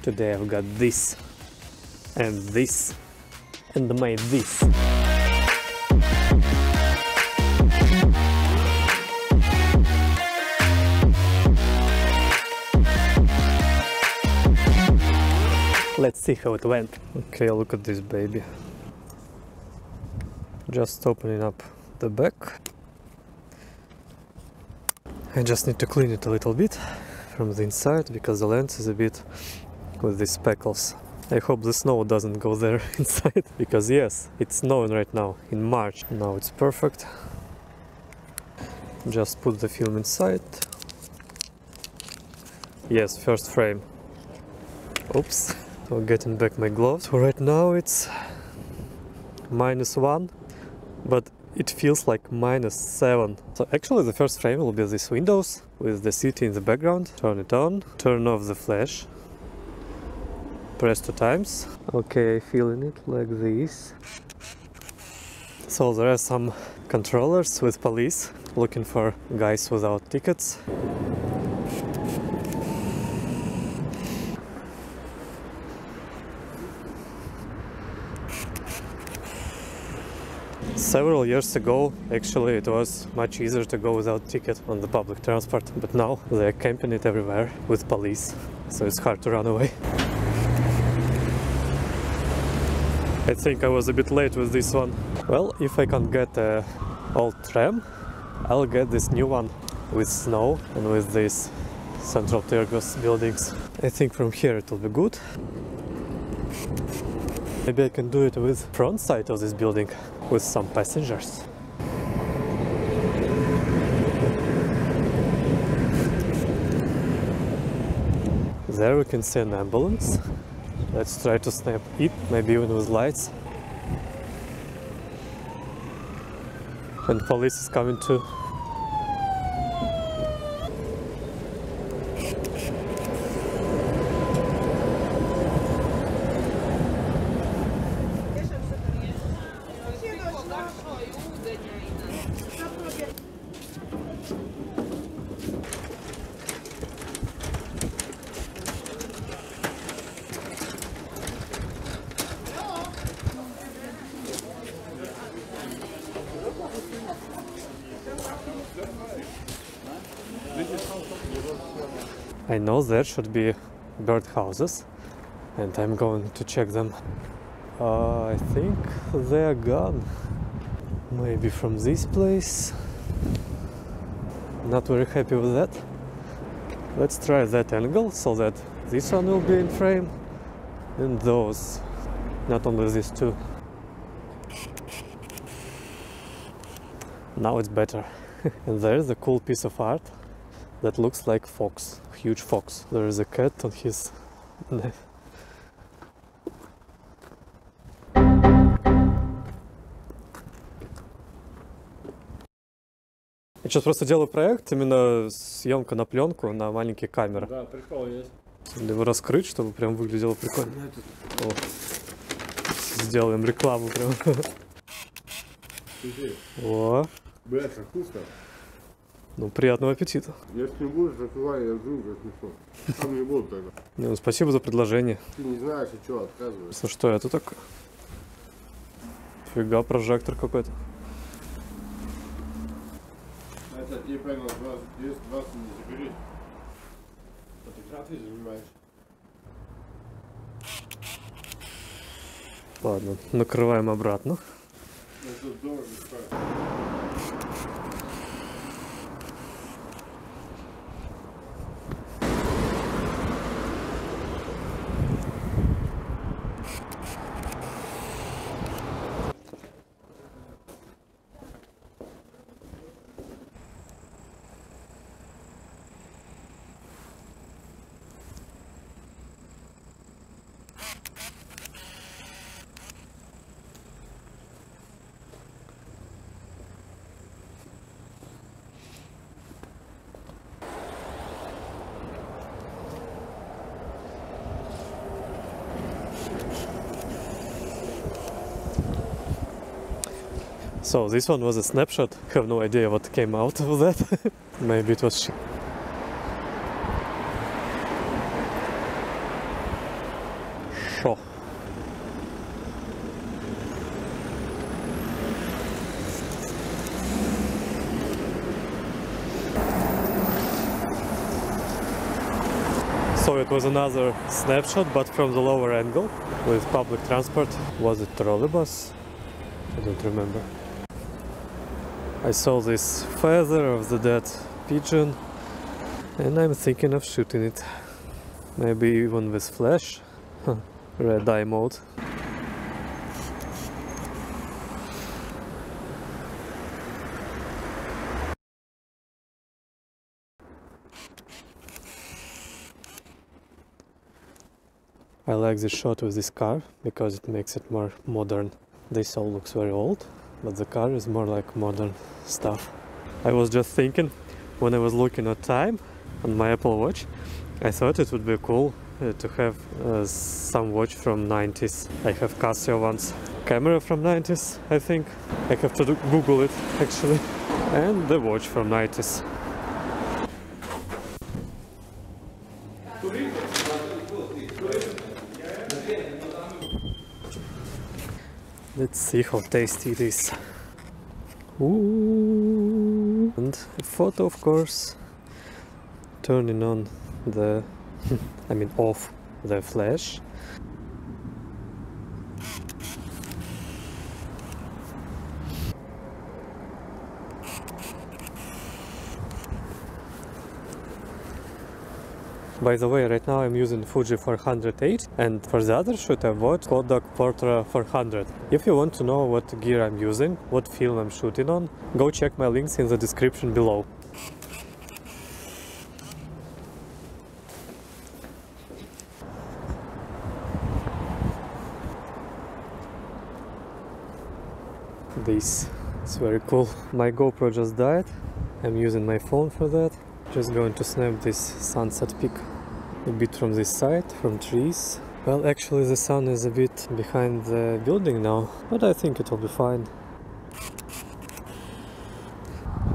Today I've got this and this and made this. Let's see how it went. Okay, look at this baby. Just opening up the back. I just need to clean it a little bit from the inside because the lens is a bit with these speckles. I hope the snow doesn't go there inside because yes, it's snowing right now in March. Now it's perfect. Just put the film inside. Yes, first frame. Oops. So getting back my gloves. So right now it's -1, but it feels like -7. So actually the first frame will be these windows with the city in the background. Turn it on, turn off the flash, press 2 times. Okay, feeling it like this. So there are some controllers with police looking for guys without tickets. Several years ago, actually, it was much easier to go without ticket on the public transport, but now they accompany it everywhere with police, so it's hard to run away. I think I was a bit late with this one. Well, if I can't get an old tram, I'll get this new one with snow and with these central terrace buildings. I think from here it will be good. Maybe I can do it with front side of this building with some passengers. There we can see an ambulance. Let's try to snap it, maybe even with lights. And police is coming too. I know there should be bird houses and I'm going to check them. I think they are gone. Maybe from this place. Not very happy with that. Let's try that angle so that this one will be in frame and those, not only these two. Now it's better. And there's a cool piece of art that looks like fox, huge fox. There is a cat on his neck. Я сейчас просто делаю проект, именно съемка на пленку, на маленькие камеры. Да, прикол есть. Его раскрыть, чтобы прям выглядело прикольно. О, сделаем рекламу прям. О. Блять, как вкусно. Ну, приятного аппетита. Если не будешь, закрывай, я жду, как смешно. Сам не буду тогда. Не, ну, спасибо за предложение. Ты не знаешь, и что, отказываешь. Ну что, это такое? Фига, прожектор какой-то. Это типа на 20 не забери. Фотографии занимаешь. Ладно, накрываем обратно. Это дорого стоит. So this one was a snapshot. I have no idea what came out of that. Maybe it was shit. Хорошо. So it was another snapshot, but from the lower angle, with public transport. Was it trolleybus? I don't remember. I saw this feather of the dead pigeon, and I'm thinking of shooting it. Maybe even with flash. Red eye mode. I like this shot with this car because it makes it more modern. This all looks very old, but the car is more like modern stuff. I was just thinking, when I was looking at time on my Apple Watch, I thought it would be cool to have some watch from 90s. I have Casio ones. Camera from 90s, I think. I have to Google it actually. And the watch from 90s. Let's see how tasty it is. Ooh. And a photo, of course. Turning on the, off the flash. By the way, right now I'm using Fuji 408, and for the other shoot I bought Kodak Portra 400. If you want to know what gear I'm using, what film I'm shooting on, go check my links in the description below. This is very cool. My GoPro just died. I'm using my phone for that. Just going to snap this sunset pic a bit from this side, from trees. Well, actually the sun is a bit behind the building now, but I think it will be fine.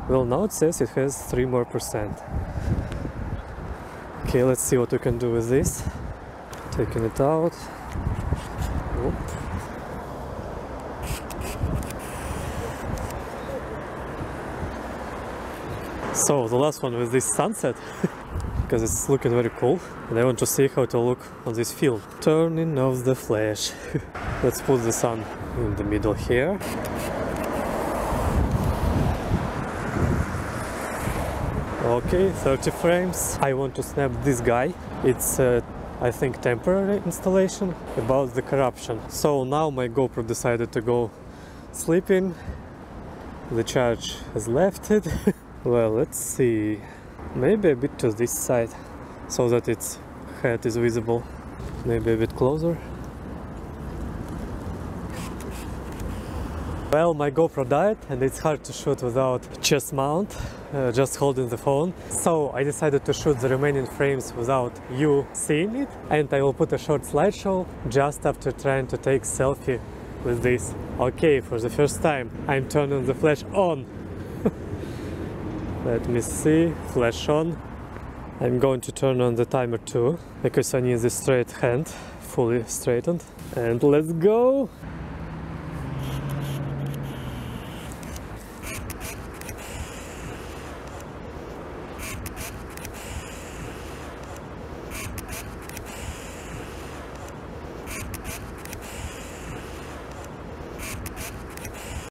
Well, now it says it has 3% more. Okay, let's see what we can do with this. Taking it out. Whoop. So the last one with this sunset, because it's looking very cool, and I want to see how it will look on this film. Turning off the flash. Let's put the sun in the middle here. Okay, 30 frames. I want to snap this guy. It's I think temporary installation about the corruption. So now my GoPro decided to go sleeping. The charge has left it. Well, let's see. Maybe a bit to this side, so that its head is visible. Maybe a bit closer. Well, my GoPro died and it's hard to shoot without chest mount, just holding the phone. So I decided to shoot the remaining frames without you seeing it, and I will put a short slideshow just after trying to take selfie with this. Okay, for the first time I'm turning the flash on. Let me see, flash on. I'm going to turn on the timer too, because I need the straight hand, fully straightened. And let's go!